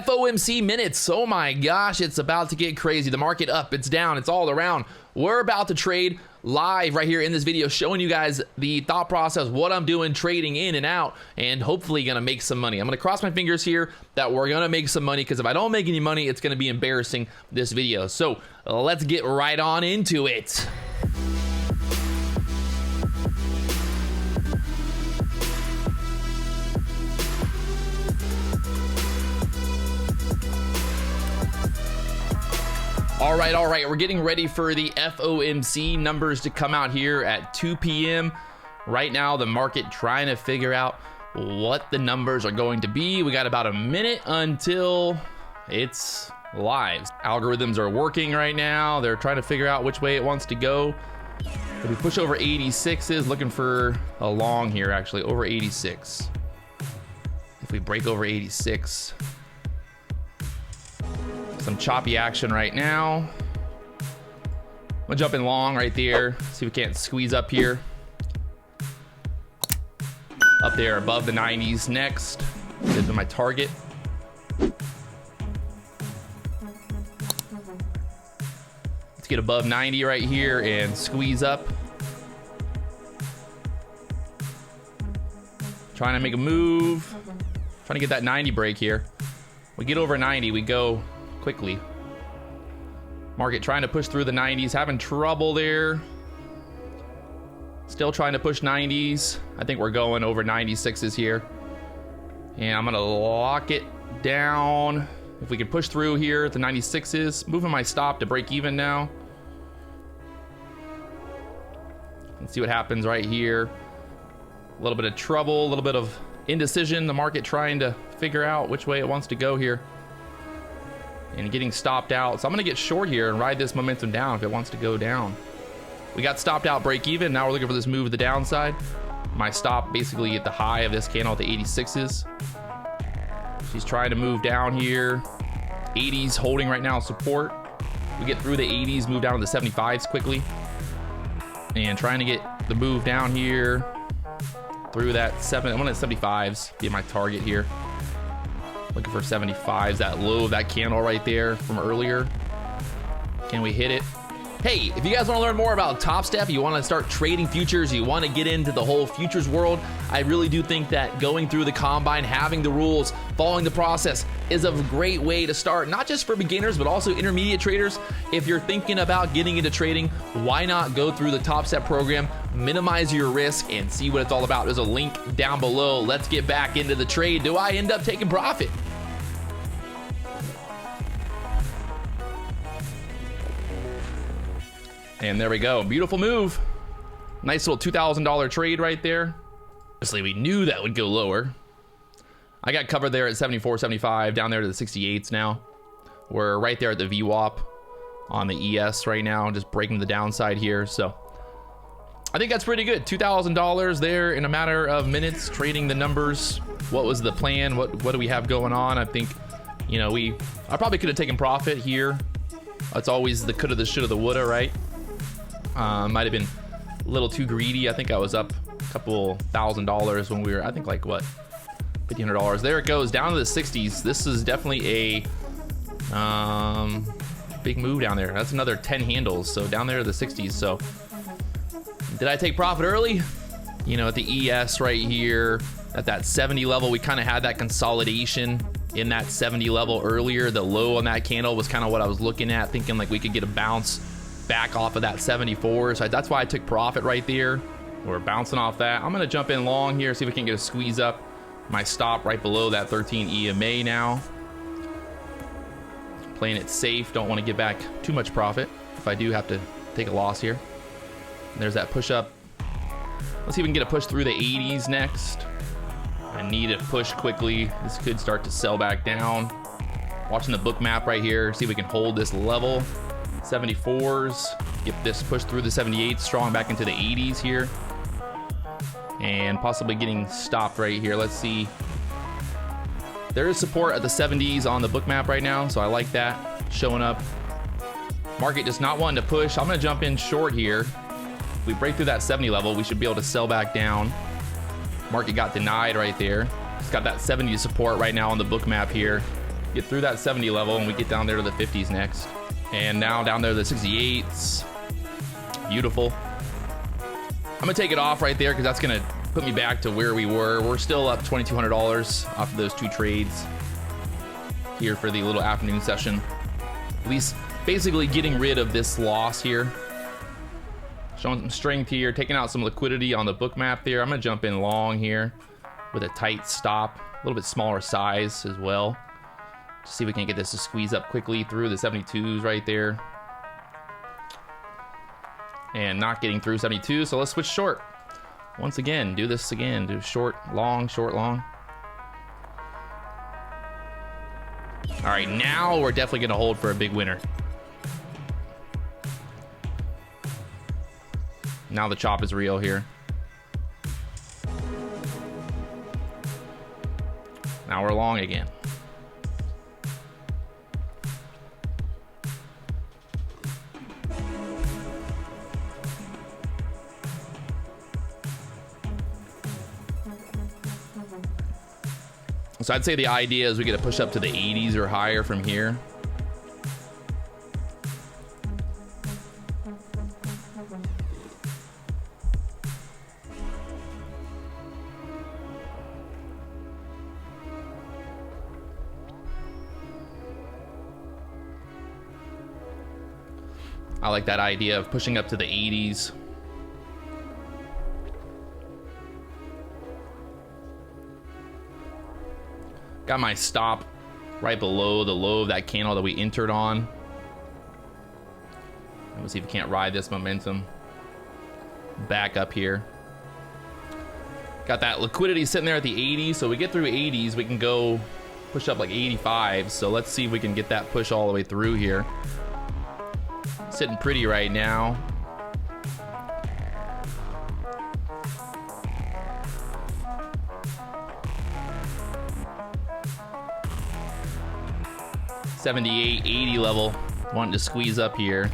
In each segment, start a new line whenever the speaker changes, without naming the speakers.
FOMC minutes. Oh my gosh, it's about to get crazy. The market up, it's down, it's all around. We're about to trade live right here in this video, showing you guys the thought process, what I'm doing, trading in and out, and hopefully gonna make some money. I'm gonna cross my fingers here that we're gonna make some money, because if I don't make any money, it's gonna be embarrassing this video. So let's get right on into it. All right, we're getting ready for the FOMC numbers to come out here at 2 p.m. Right now, the market trying to figure out what the numbers are going to be. We got about a minute until it's live. Algorithms are working right now. They're trying to figure out which way it wants to go. If we push over 86s, looking for a long here, actually, over 86. If we break over 86, some choppy action right now. I'm gonna jump in long right there. See if we can't squeeze up here. Up there above the 90s next. This is my target. Let's get above 90 right here and squeeze up. Trying to make a move. Trying to get that 90 break here. We get over 90, we go quickly. Market trying to push through the 90s, having trouble there. Still trying to push 90s. I think we're going over 96s here. And I'm gonna lock it down. If we can push through here at the 96s, moving my stop to break even now. Let's see what happens right here. A little bit of trouble, a little bit of indecision. The market trying to figure out which way it wants to go here. And getting stopped out. So I'm gonna get short here and ride this momentum down if it wants to go down. We got stopped out, break even. Now we're looking for this move to the downside. My stop basically at the high of this candle at the 86s. She's trying to move down here. 80s holding right now, support. We get through the 80s, move down to the 75s quickly. And trying to get the move down here through that I'm gonna 75s, be my target here. Looking for 75s, that low of that candle right there from earlier. Can we hit it? Hey, if you guys want to learn more about Topstep, you want to start trading futures, you want to get into the whole futures world, I really do think that going through the combine, having the rules, following the process is a great way to start, not just for beginners, but also intermediate traders. If you're thinking about getting into trading, why not go through the Topstep program, minimize your risk, and see what it's all about. There's a link down below. Let's get back into the trade. Do I end up taking profit? And there we go, beautiful move. Nice little $2,000 trade right there. Obviously, we knew that would go lower. I got covered there at 74, 75, down there to the 68s now. We're right there at the VWAP on the ES right now, just breaking the downside here. So I think that's pretty good. $2,000 there in a matter of minutes, trading the numbers. What was the plan? What do we have going on? I think, you know, I probably could have taken profit here. That's always the coulda, the shoulda, the woulda, right? Might have been a little too greedy. I think I was up a couple $1,000 when we were, I think, like what, $1,500. There it goes down to the 60s. This is definitely a big move down there. That's another 10 handles, so down there to the 60s. So did I take profit early? You know, at the ES right here at that 70 level, we kind of had that consolidation in that 70 level earlier. The low on that candle was kind of what I was looking at, thinking like we could get a bounce back off of that 74. So that's why I took profit right there. We're bouncing off that. I'm gonna jump in long here, see if we can get a squeeze up. My stop right below that 13 EMA now. Playing it safe, don't want to get back too much profit if I do have to take a loss here. And there's that push up. Let's see if we can get a push through the 80s next. I need a push quickly. This could start to sell back down. Watching the book map right here, see if we can hold this level. 74s, get this push through the 78s, strong back into the 80s here. And possibly getting stopped right here. Let's see. There is support at the 70s on the book map right now, so I like that showing up. Market just not wanting to push. I'm gonna jump in short here. If we break through that 70 level, we should be able to sell back down. Market got denied right there. It's got that 70 support right now on the book map here. get through that 70 level, and we get down there to the 50s next. And now down there to the 68s. Beautiful. I'm gonna take it off right there because that's gonna put me back to where we were. We're still up $2,200 off of those 2 trades here for the little afternoon session. At least basically getting rid of this loss here. Showing some strength here, taking out some liquidity on the Bookmap there. I'm gonna jump in long here with a tight stop, a little bit smaller size as well. Just see if we can get this to squeeze up quickly through the 72s right there. And not getting through 72, so let's switch short. Once again, do this again. Do short, long, short, long. All right, now we're definitely gonna hold for a big winner. Now the chop is real here. Now we're long again. So I'd say the idea is we get to push up to the 80s or higher from here. I like that idea of pushing up to the 80s. Got my stop right below the low of that candle that we entered on. And we'll see if we can't ride this momentum back up here. Got that liquidity sitting there at the 80s, so we get through 80s, we can go push up like 85. So let's see if we can get that push all the way through here. Sitting pretty right now. $78, $80 level. Wanting to squeeze up here.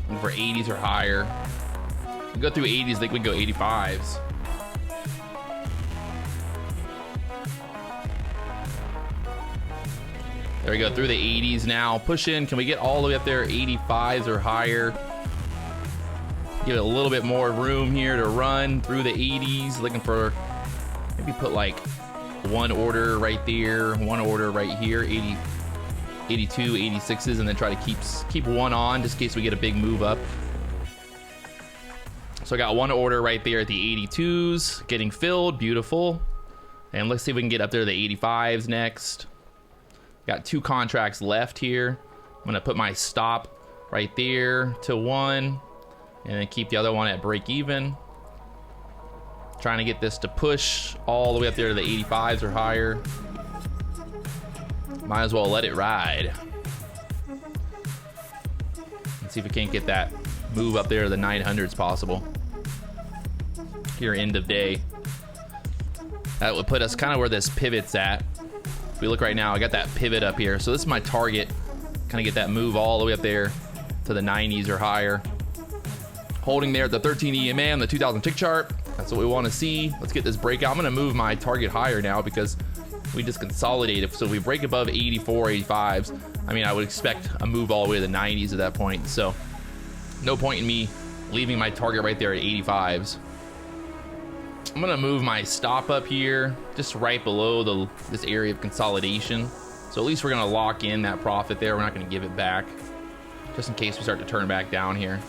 Looking for 80s or higher. We go through 80s, I think we can go 85s. There we go, through the 80s now. Push in, can we get all the way up there, 85s or higher? Give it a little bit more room here to run through the 80s. Looking for, maybe put like one order right there, one order right here, 80, 82, 86s, and then try to keep one on just in case we get a big move up. So I got one order right there at the 82s, getting filled, beautiful. And let's see if we can get up there to the 85s next. Got 2 contracts left here. I'm gonna put my stop right there to 1 and then keep the other one at break even. Trying to get this to push all the way up there to the 85s or higher. Might as well let it ride. Let's see if we can't get that move up there to the 900s possible. Here, end of day. That would put us kind of where this pivot's at. If we look right now, I got that pivot up here. So this is my target. Kind of get that move all the way up there to the 90s or higher. Holding there at the 13 EMA and the 2000 tick chart. That's what we want to see. Let's get this breakout. I'm going to move my target higher now because we just consolidated. So if we break above 84, 85s, I mean, I would expect a move all the way to the 90s at that point. So no point in me leaving my target right there at 85s. I'm gonna move my stop up here, just right below this area of consolidation. So at least we're gonna lock in that profit there. We're not gonna give it back, just in case we start to turn back down here.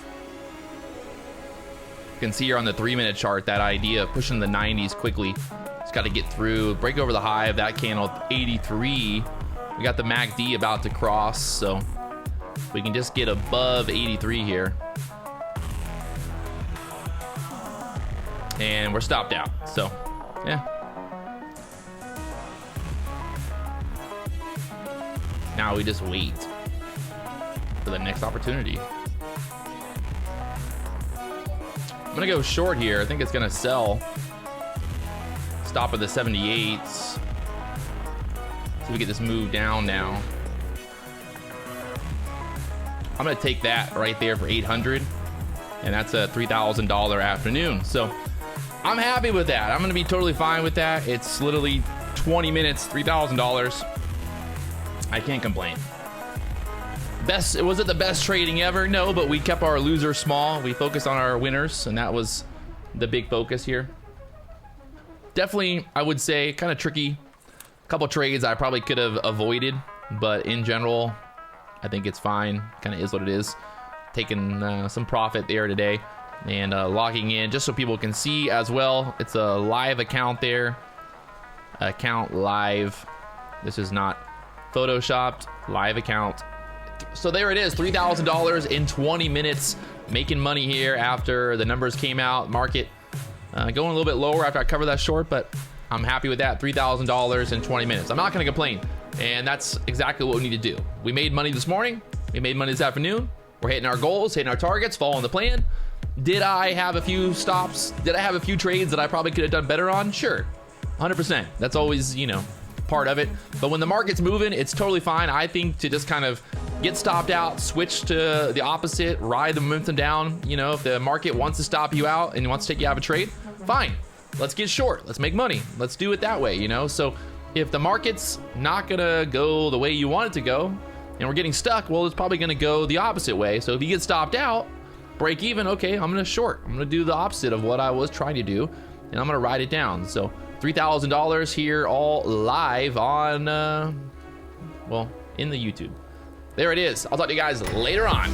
You can see here on the 3-minute chart that idea of pushing the 90s quickly. Just got to get through, break over the high of that candle, 83. We got the MACD about to cross, so we can just get above 83 here. And we're stopped out, so yeah. Now we just wait for the next opportunity. I'm gonna go short here. I think it's gonna sell. Stop at the 78s. So we get this move down now. I'm gonna take that right there for 800 and that's a $3,000 afternoon. So I'm happy with that. I'm gonna be totally fine with that. It's literally 20 minutes, $3,000. I can't complain. Was it the best trading ever? No, but we kept our losers small. We focused on our winners, and that was the big focus here. Definitely, I would say, kind of tricky. A couple trades I probably could have avoided, but in general, I think it's fine. Kind of is what it is. Taking some profit there today and logging in just so people can see as well. It's a live account there. Account live. This is not photoshopped. Live account. So there it is, $3,000 in 20 minutes, making money here after the numbers came out. Market going a little bit lower after I covered that short, but I'm happy with that. $3,000 in 20 minutes. I'm not going to complain, and that's exactly what we need to do. We made money this morning. We made money this afternoon. We're hitting our goals, hitting our targets, following the plan. Did I have a few stops? Did I have a few trades that I probably could have done better on? Sure, 100%. That's always, you know, part of it. But when the market's moving, it's totally fine, I think, to just kind of get stopped out, switch to the opposite, ride the momentum down. You know, if the market wants to stop you out and wants to take you out of a trade, fine. Let's get short. Let's make money. Let's do it that way, you know? So if the market's not gonna go the way you want it to go and we're getting stuck, well, it's probably gonna go the opposite way. So if you get stopped out, break even, okay, I'm gonna short. I'm gonna do the opposite of what I was trying to do, and I'm gonna ride it down. So $3,000 here, all live on, well, in the YouTube. There it is. I'll talk to you guys later on.